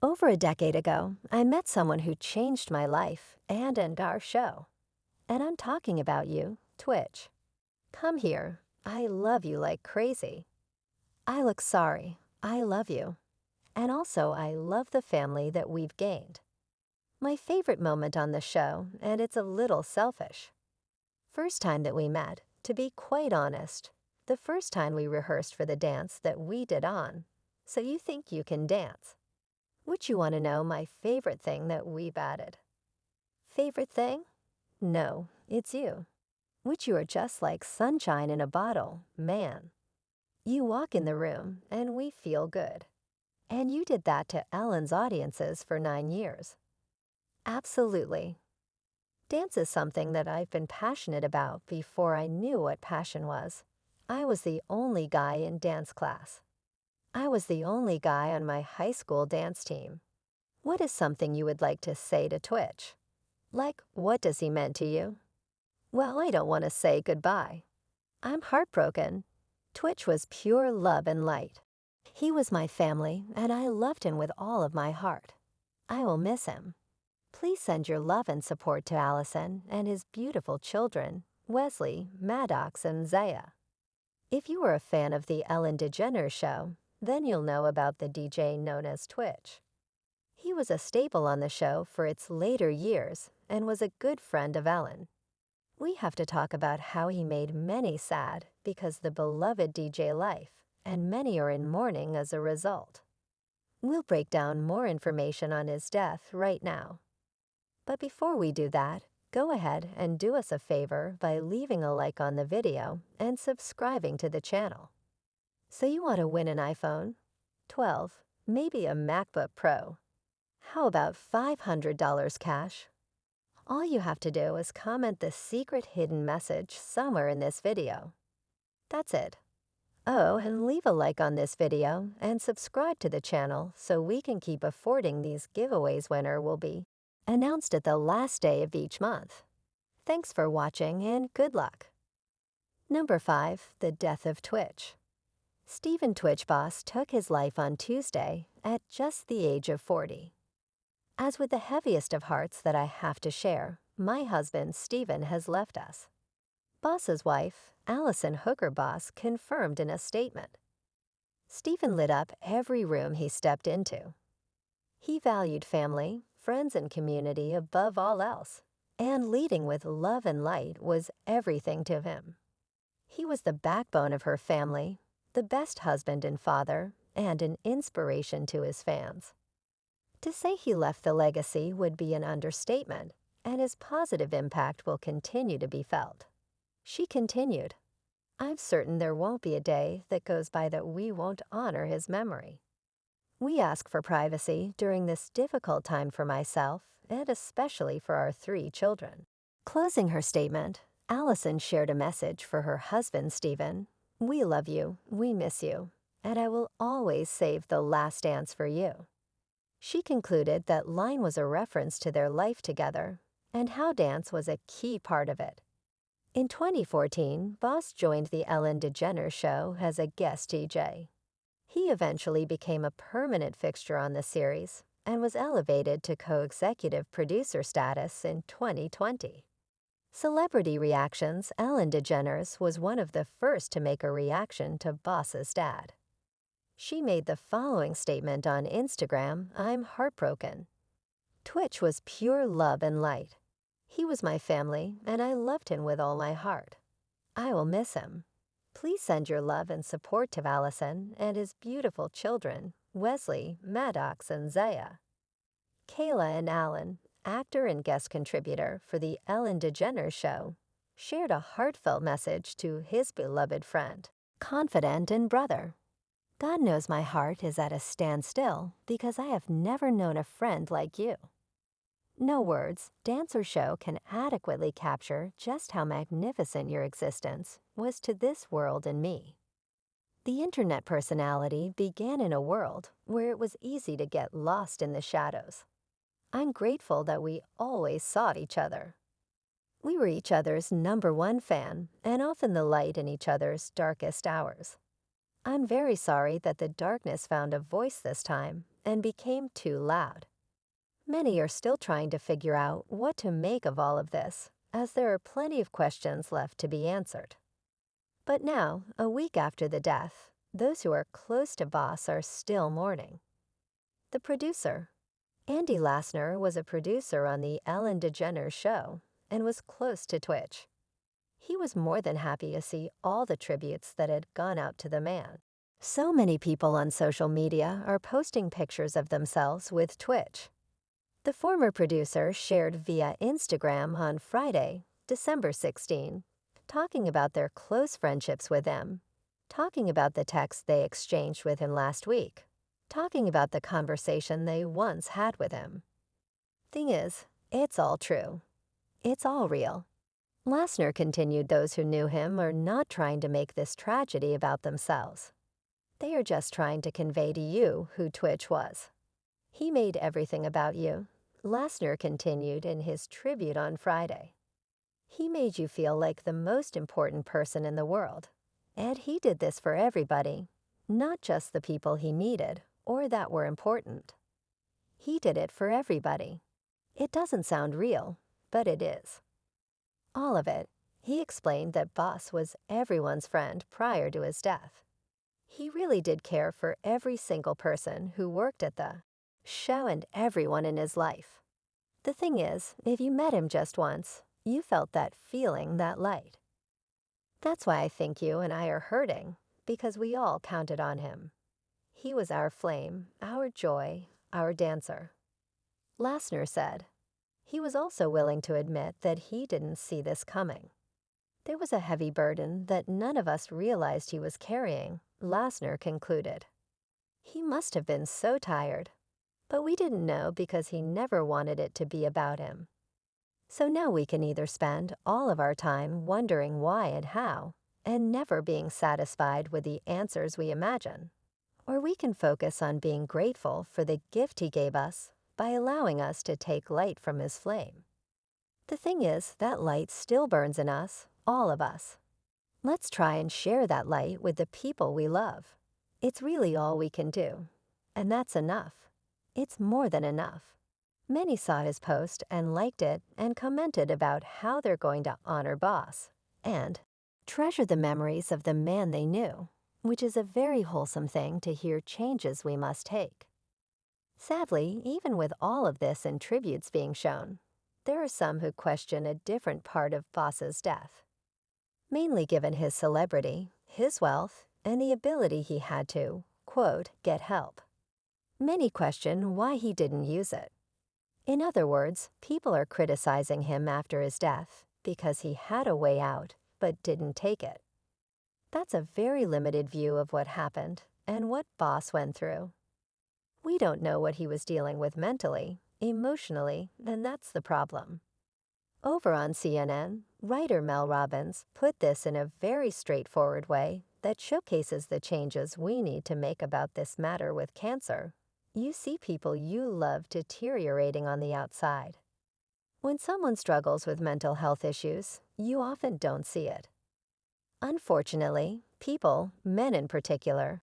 Over a decade ago, I met someone who changed my life and our show. And I'm talking about you, Twitch. Come here. I love you like crazy. I look sorry. I love you. And also, I love the family that we've gained. My favorite moment on the show, and it's a little selfish. First time that we met, to be quite honest, the first time we rehearsed for the dance that we did on. So you think you can dance. Would you want to know my favorite thing that we've added? Favorite thing? No, it's you. Which you are just like sunshine in a bottle, man. You walk in the room and we feel good. And you did that to Ellen's audiences for 9 years. Absolutely. Dance is something that I've been passionate about before I knew what passion was. I was the only guy in dance class. I was the only guy on my high school dance team. What is something you would like to say to Twitch? Like, what does he mean to you? Well, I don't want to say goodbye. I'm heartbroken. Twitch was pure love and light. He was my family, and I loved him with all of my heart. I will miss him. Please send your love and support to Allison and his beautiful children, Wesley, Maddox, and Zaya. If you are a fan of the Ellen DeGeneres show, then you'll know about the DJ known as Twitch. He was a staple on the show for its later years and was a good friend of Ellen. We have to talk about how he made many sad because the beloved DJ life, and many are in mourning as a result. We'll break down more information on his death right now. But before we do that, go ahead and do us a favor by leaving a like on the video and subscribing to the channel. So you want to win an iPhone, 12, maybe a MacBook Pro. How about $500 cash? All you have to do is comment the secret hidden message somewhere in this video. That's it. Oh, and leave a like on this video and subscribe to the channel so we can keep affording these giveaways. Winner will be announced at the last day of each month. Thanks for watching and good luck. Number 5, the death of Twitch. Stephen Twitch Boss took his life on Tuesday at just the age of 40. As with the heaviest of hearts that I have to share, my husband, Stephen, has left us. Boss's wife, Allison Hooker Boss, confirmed in a statement. Stephen lit up every room he stepped into. He valued family, friends, and community above all else, and leading with love and light was everything to him. He was the backbone of her family, the best husband and father, and an inspiration to his fans. To say he left the legacy would be an understatement, and his positive impact will continue to be felt. She continued, I'm certain there won't be a day that goes by that we won't honor his memory. We ask for privacy during this difficult time for myself and especially for our 3 children. Closing her statement, Allison shared a message for her husband, Stephen. We love you, we miss you, and I will always save the last dance for you. She concluded that line was a reference to their life together and how dance was a key part of it. In 2014, Boss joined the Ellen DeGeneres show as a guest DJ. He eventually became a permanent fixture on the series and was elevated to co-executive producer status in 2020. Celebrity reactions, Ellen DeGeneres was one of the first to make a reaction to Boss's dad. She made the following statement on Instagram, I'm heartbroken. Twitch was pure love and light. He was my family, and I loved him with all my heart. I will miss him. Please send your love and support to Allison and his beautiful children, Wesley, Maddox, and Zaya. Kayla and Alan, actor and guest contributor for the Ellen DeGeneres show, shared a heartfelt message to his beloved friend, confidant, and brother. God knows my heart is at a standstill because I have never known a friend like you. No words, dance, or show can adequately capture just how magnificent your existence was to this world and me. The internet personality began in a world where it was easy to get lost in the shadows. I'm grateful that we always sought each other. We were each other's #1 fan and often the light in each other's darkest hours. I'm very sorry that the darkness found a voice this time and became too loud. Many are still trying to figure out what to make of all of this, as there are plenty of questions left to be answered. But now, a week after the death, those who are close to Boss are still mourning. The producer. Andy Lassner was a producer on the Ellen DeGeneres show and was close to tWitch. He was more than happy to see all the tributes that had gone out to the man. So many people on social media are posting pictures of themselves with tWitch. The former producer shared via Instagram on Friday, December 16, talking about their close friendships with him, talking about the text they exchanged with him last week, talking about the conversation they once had with him. Thing is, it's all true. It's all real. Lassner continued those who knew him are not trying to make this tragedy about themselves. They are just trying to convey to you who tWitch was. He made everything about you, Lassner continued in his tribute on Friday. He made you feel like the most important person in the world. And he did this for everybody, not just the people he needed or that were important. He did it for everybody. It doesn't sound real, but it is. All of it. He explained that Boss was everyone's friend prior to his death. He really did care for every single person who worked at the show and everyone in his life. The thing is, if you met him just once, you felt that feeling, that light. That's why I think you and I are hurting, because we all counted on him. He was our flame, our joy, our dancer. Lassner said. He was also willing to admit that he didn't see this coming. There was a heavy burden that none of us realized he was carrying, Lassner concluded. He must have been so tired, but we didn't know because he never wanted it to be about him. So now we can either spend all of our time wondering why and how, and never being satisfied with the answers we imagine, or we can focus on being grateful for the gift he gave us by allowing us to take light from his flame. The thing is, that light still burns in us, all of us. Let's try and share that light with the people we love. It's really all we can do, and that's enough. It's more than enough. Many saw his post and liked it and commented about how they're going to honor Boss and treasure the memories of the man they knew, which is a very wholesome thing to hear changes we must take. Sadly, even with all of this and tributes being shown, there are some who question a different part of Boss's death. Mainly given his celebrity, his wealth, and the ability he had to, quote, get help. Many question why he didn't use it. In other words, people are criticizing him after his death because he had a way out but didn't take it. That's a very limited view of what happened and what Boss went through. We don't know what he was dealing with mentally, emotionally, and that's the problem. Over on CNN, writer Mel Robbins put this in a very straightforward way that showcases the changes we need to make about this matter with cancer. You see people you love deteriorating on the outside. When someone struggles with mental health issues, you often don't see it. Unfortunately, people, men in particular,